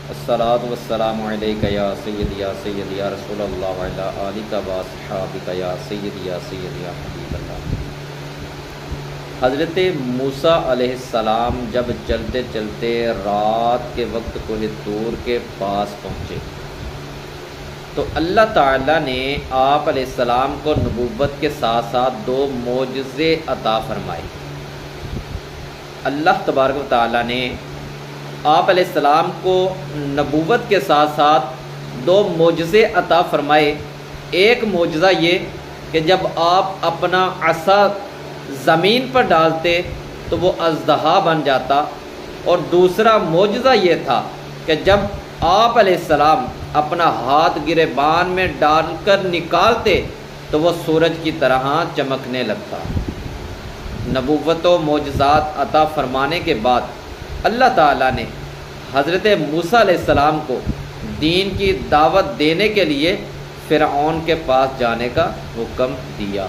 الصلاۃ والسلام علیک یا سیدی یا رسول اللہ وعلی آلک و اصحابک یا سیدی یا حبیب اللہ۔ حضرت موسیٰ علیہ السلام جب چلتے چلتے رات کے وقت کوہ طور کے پاس پہنچے تو اللہ تعالیٰ نے آپ علیہ السلام کو نبوت کے ساتھ ساتھ 2 معجزے عطا فرمائے۔ اللہ تبارک و تعالیٰ نے آپ علیہ السلام کو نبوت کے ساتھ ساتھ 2 معجزے عطا فرمائے۔ ایک معجزہ یہ کہ جب آپ اپنا عصا زمین پر ڈالتے تو وہ اژدہا بن جاتا، اور دوسرا معجزہ یہ تھا کہ جب آپ علیہ السلام اپنا ہاتھ گریبان میں ڈال کر نکالتے تو وہ سورج کی طرح چمکنے لگتا۔ نبوت و معجزات عطا فرمانے کے بعد اللہ تعالیٰ نے حضرت موسیٰ علیہ السلام کو دین کی دعوت دینے کے لیے فرعون کے پاس جانے کا حکم دیا۔